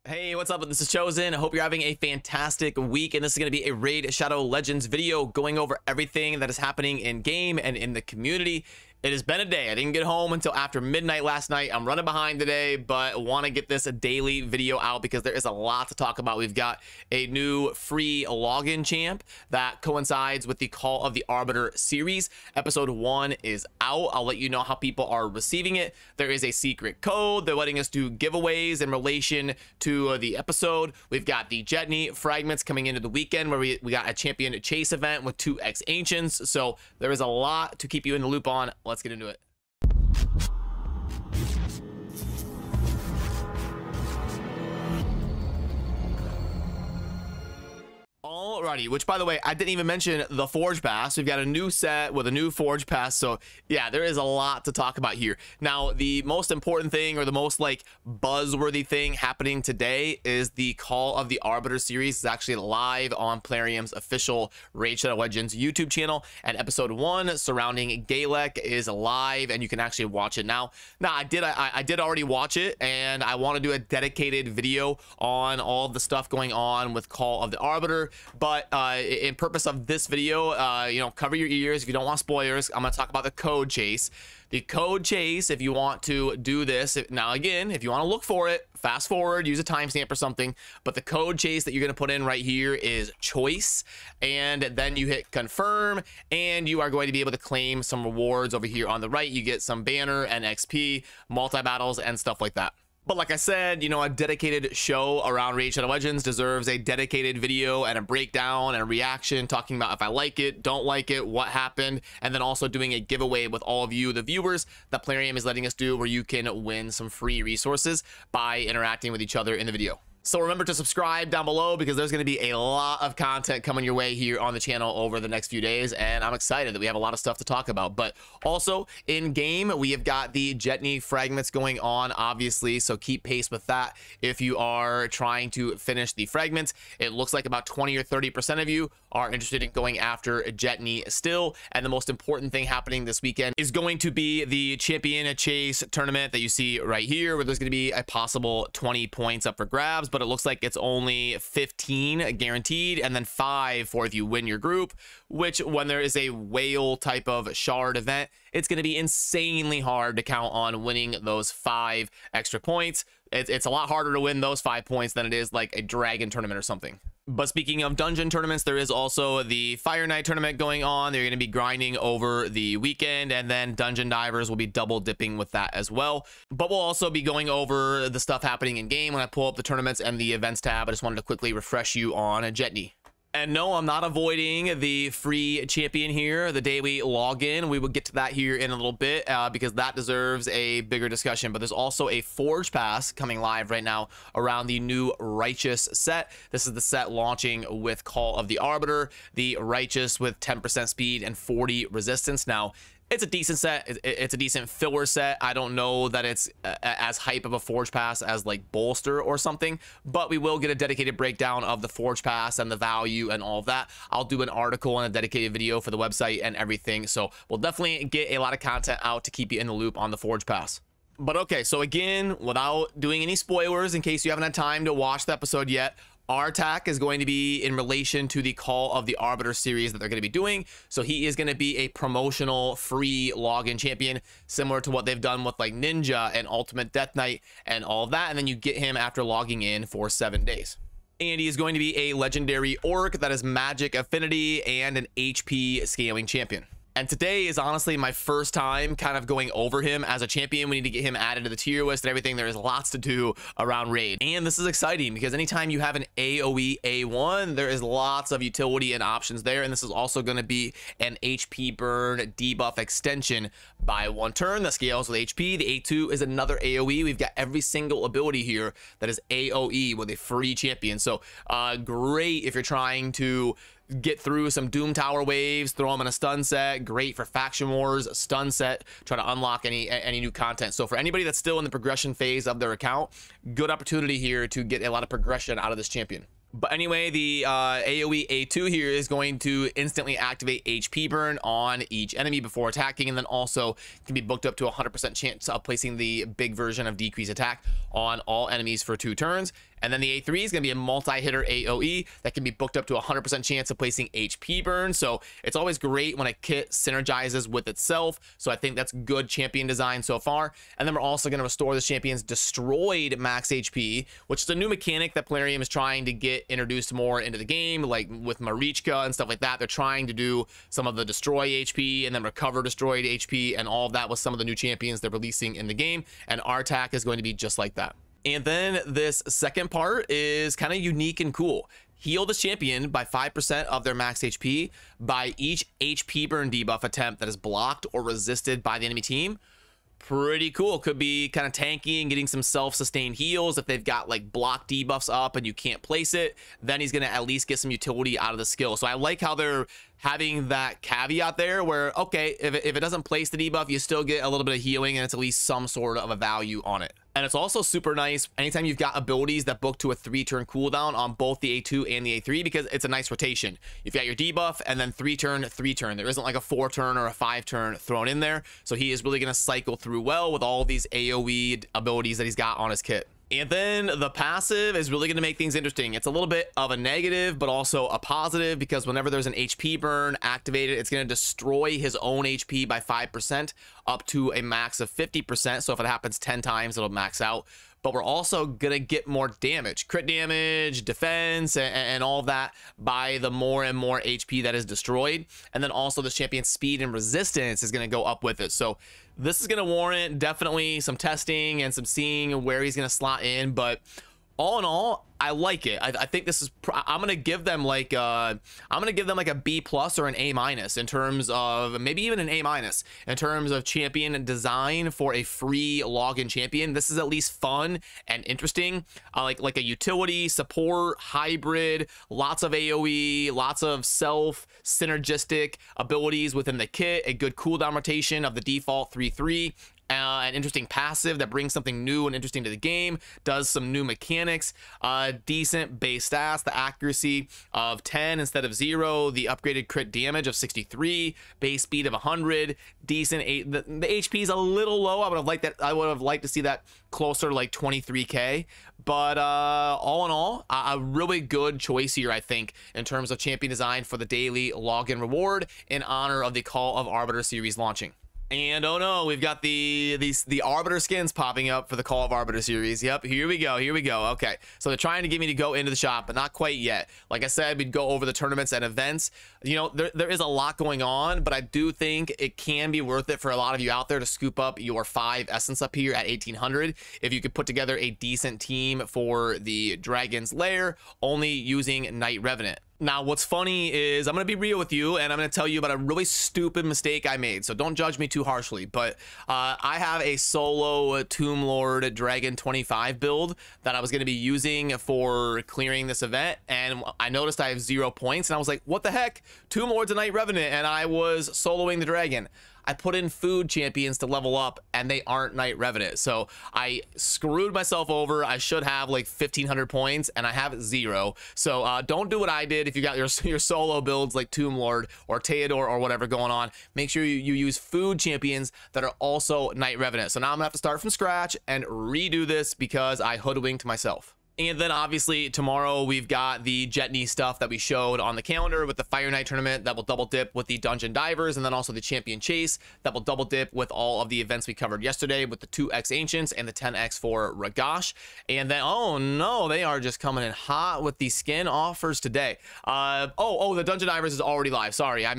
Hey, what's up? This is Chosen. I hope you're having a fantastic week, and this is going to be a Raid Shadow Legends video going over everything that is happening in game and in the community. It has been a day. I didn't get home until after midnight last night. I'm running behind today, but want to get this a daily video out because there is a lot to talk about. We've got a new free login champ that coincides with the Call of the Arbiter series. Episode 1 is out. I'll let you know how people are receiving it. There is a secret code. They're letting us do giveaways in relation to the episode. We've got the Jetney fragments coming into the weekend where we got a champion chase event with 2 ex-ancients. So there is a lot to keep you in the loop on. Let's get into it. Alrighty, which by the way, I didn't even mention the Forge Pass. We've got a new set with a new Forge Pass, so yeah, there is a lot to talk about here. Now, the most important thing, or the most like buzzworthy thing happening today, is the Call of the Arbiter series is actually live on Plarium's official Raid Shadow Legends YouTube channel, and episode 1 surrounding Galek is live, and you can actually watch it now. Now, I did already watch it, and I want to do a dedicated video on all of the stuff going on with Call of the Arbiter. But in purpose of this video, cover your ears if you don't want spoilers. I'm going to talk about the code chase. The code chase, if you want to do this, now again, if you want to look for it, fast forward, use a timestamp or something. But the code chase that you're going to put in right here is choice. And then you hit confirm, and you are going to be able to claim some rewards over here on the right. You get some banner and XP, multi-battles, and stuff like that. But like I said, a dedicated show around Raid Shadow Legends deserves a dedicated video and a breakdown and a reaction, talking about if I like it, don't like it, what happened, and then also doing a giveaway with all of you, the viewers, that Plarium is letting us do, where you can win some free resources by interacting with each other in the video. So remember to subscribe down below, because there's going to be a lot of content coming your way here on the channel over the next few days, and I'm excited that we have a lot of stuff to talk about. But also in game, we have got the Jetney fragments going on, obviously, so keep pace with that if you are trying to finish the fragments. It looks like about 20 or 30% of you are interested in going after Jetney still, and the most important thing happening this weekend is going to be the champion chase tournament that you see right here, where there's going to be a possible 20 points up for grabs, but it looks like it's only 15 guaranteed, and then 5 for if you win your group, which when there is a whale type of shard event, it's going to be insanely hard to count on winning those 5 extra points. It's a lot harder to win those 5 points than it is like a dragon tournament or something. But speaking of dungeon tournaments, there is also the Fire Night tournament going on. They're going to be grinding over the weekend, and then Dungeon Divers will be double dipping with that as well. But we'll also be going over the stuff happening in game when I pull up the tournaments and the events tab. I just wanted to quickly refresh you on Jetney. And no, I'm not avoiding the free champion here the day we log in. We will get to that here in a little bit because that deserves a bigger discussion. But there's also a Forge Pass coming live right now around the new Righteous set. This is the set launching with Call of the Arbiter, the Righteous with 10% speed and 40 resistance. Now, it's a decent set. It's a decent filler set. I don't know that it's as hype of a Forge Pass as like Bolster or something, but we will get a dedicated breakdown of the Forge Pass and the value and all of that. I'll do an article and a dedicated video for the website and everything. So we'll definitely get a lot of content out to keep you in the loop on the Forge Pass. But okay, so again, without doing any spoilers, in case you haven't had time to watch the episode yet, our attack is going to be in relation to the Call of the Arbiter series that they're going to be doing. So he is going to be a promotional free login champion, similar to what they've done with like Ninja and Ultimate Death Knight and all of that. And then you get him after logging in for 7 days. And he is going to be a legendary orc that is magic affinity and an HP scaling champion. And today is honestly my first time kind of going over him as a champion. We need to get him added to the tier list and everything. There is lots to do around Raid. And this is exciting because anytime you have an AoE A1, there is lots of utility and options there. And this is also going to be an HP burn debuff extension by 1 turn that scales with HP. The A2 is another AoE. We've got every single ability here that is AoE with a free champion. So great if you're trying to get through some Doom Tower waves, throw them in a stun set. Great for faction wars, stun set, try to unlock any new content. So for anybody that's still in the progression phase of their account, good opportunity here to get a lot of progression out of this champion. But anyway, the AoE A2 here is going to instantly activate HP burn on each enemy before attacking, and then also can be booked up to 100% chance of placing the big version of decrease attack on all enemies for 2 turns. And then the A3 is going to be a multi-hitter AoE that can be booked up to 100% chance of placing HP burn. So it's always great when a kit synergizes with itself. So I think that's good champion design so far. And then we're also going to restore the champion's destroyed max HP, which is a new mechanic that Plarium is trying to get introduced more into the game, like with Marichka and stuff like that. They're trying to do some of the destroy HP and then recover destroyed HP and all of that with some of the new champions they're releasing in the game. And our attack is going to be just like that. And then this second part is kind of unique and cool. Heal the champion by 5% of their max HP by each HP burn debuff attempt that is blocked or resisted by the enemy team. Pretty cool. Could be kind of tanky and getting some self-sustained heals. If they've got like block debuffs up and you can't place it, then he's going to at least get some utility out of the skill. So I like how they're having that caveat there where, okay, if it doesn't place the debuff, you still get a little bit of healing and it's at least some sort of a value on it. And it's also super nice anytime you've got abilities that book to a 3-turn cooldown on both the A2 and the A3, because it's a nice rotation. You've got your debuff and then 3-turn, 3-turn. There isn't like a 4-turn or a 5-turn thrown in there. So he is really going to cycle through well with all these AoE abilities that he's got on his kit. And then the passive is really going to make things interesting. It's a little bit of a negative, but also a positive, because whenever there's an HP burn activated, it's going to destroy his own HP by 5% up to a max of 50%. So if it happens 10 times, it'll max out. But we're also going to get more damage, crit damage, defense, and all of that by the more and more HP that is destroyed. And then also the champion's speed and resistance is going to go up with it. So this is going to warrant definitely some testing and some seeing where he's going to slot in. But all in all, I like it. I think this is, I'm going to give them like a B+ or an A- in terms of, maybe even an A- in terms of champion design for a free login champion. This is at least fun and interesting. Like a utility, support, hybrid, lots of AoE, lots of self synergistic abilities within the kit, a good cooldown rotation of the default 3-3. An interesting passive that brings something new and interesting to the game, does some new mechanics, decent base stats, the accuracy of 10 instead of 0, the upgraded crit damage of 63, base speed of 100, decent. The HP is a little low. I would have liked to see that closer to like 23k. But all in all, a really good choice here, I think, in terms of champion design for the daily login reward in honor of the Call of Arbiter series launching. And oh no, we've got the Arbiter skins popping up for the Call of Arbiter series. Yep, here we go. Okay, so they're trying to get me to go into the shop, but not quite yet. Like I said, we'd go over the tournaments and events. You know, there is a lot going on, but I do think it can be worth it for a lot of you out there to scoop up your 5 essence up here at 1800 if you could put together a decent team for the Dragon's Lair only using Night Revenant. Now, what's funny is I'm going to be real with you, and I'm going to tell you about a really stupid mistake I made, so don't judge me too harshly, but I have a solo Tomb Lord Dragon 25 build that I was going to be using for clearing this event, and I noticed I have 0 points, and I was like, what the heck? Tomb Lord's a Night Revenant, and I was soloing the dragon. I put in food champions to level up and they aren't Night Revenant. So I screwed myself over. I should have like 1,500 points and I have 0. So don't do what I did. If you got your solo builds like Tomb Lord or Theodore or whatever going on, make sure you use food champions that are also Night Revenant. So now I'm gonna have to start from scratch and redo this because I hoodwinked myself. And then obviously tomorrow we've got the Jetney stuff that we showed on the calendar with the Fire Night tournament that will double dip with the Dungeon Divers, and then also the Champion Chase that will double dip with all of the events we covered yesterday with the 2x Ancients and the 10x for Ragash. And then, oh no, they are just coming in hot with the skin offers today. The Dungeon Divers is already live. Sorry, I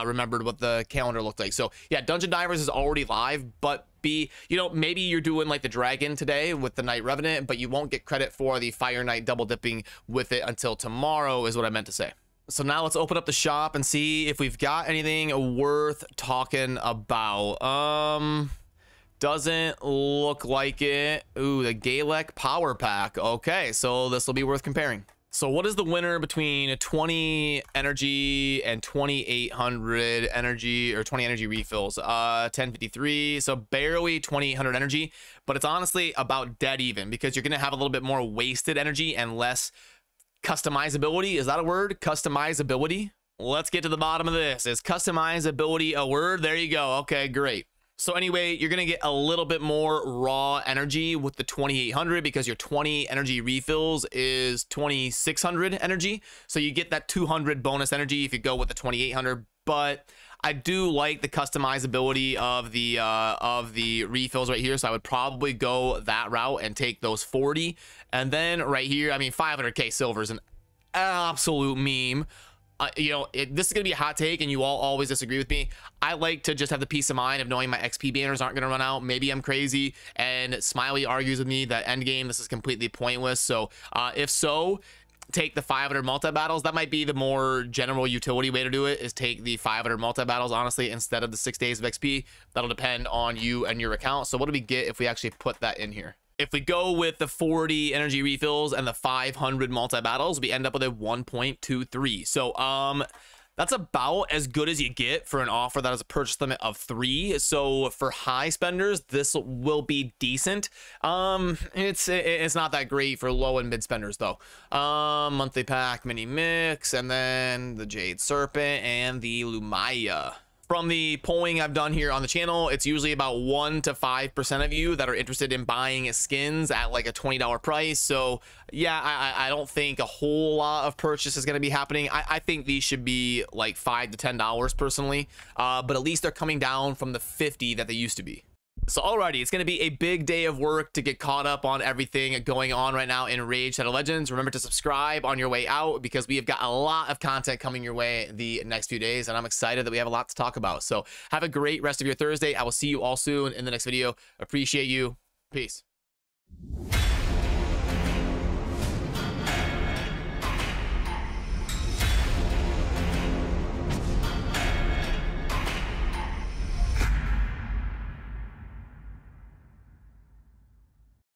remembered what the calendar looked like. So yeah, Dungeon Divers is already live, but maybe you're doing like the dragon today with the Night Revenant, but you won't get credit for the Fire Night double dipping with it until tomorrow is what I meant to say. So now let's open up the shop and see if we've got anything worth talking about. Doesn't look like it. Ooh, the Galek Power Pack. Okay, so this will be worth comparing. So what is the winner between 20 energy and 2800 energy, or 20 energy refills? 1053, so barely 2800 energy, but it's honestly about dead even because you're going to have a little bit more wasted energy and less Customizability, is that a word? Customizability. Let's get to the bottom of this. Is customizability a word? There you go. Okay, great. So anyway, you're gonna get a little bit more raw energy with the 2800 because your 20 energy refills is 2600 energy. So you get that 200 bonus energy if you go with the 2800. But I do like the customizability of the refills right here. So I would probably go that route and take those 40. And then right here, I mean, 500k silver is an absolute meme. You know, this is gonna be a hot take and you all always disagree with me. I like to just have the peace of mind of knowing my XP banners aren't gonna run out. Maybe I'm crazy, and Smiley argues with me that endgame this is completely pointless. So if so, take the 500 multi-battles. That might be the more general utility way to do it, is take the 500 multi-battles, honestly, instead of the 6 days of XP. That'll depend on you and your account. So what do we get if we actually put that in here? If we go with the 40 energy refills and the 500 multi-battles, we end up with a 1.23. So that's about as good as you get for an offer that has a purchase limit of 3. So for high spenders, this will be decent. It's not that great for low and mid spenders though. Monthly pack, mini mix, and then the Jade Serpent and the Lumaya. From the polling I've done here on the channel, it's usually about 1 to 5% of you that are interested in buying skins at like a $20 price. So yeah, I don't think a whole lot of purchase is going to be happening. I think these should be like $5 to $10 personally, but at least they're coming down from the 50 that they used to be. So alrighty, it's going to be a big day of work to get caught up on everything going on right now in Raid Shadow Legends. Remember to subscribe on your way out because we have got a lot of content coming your way the next few days, and I'm excited that we have a lot to talk about. So have a great rest of your Thursday. I will see you all soon in the next video. Appreciate you. Peace.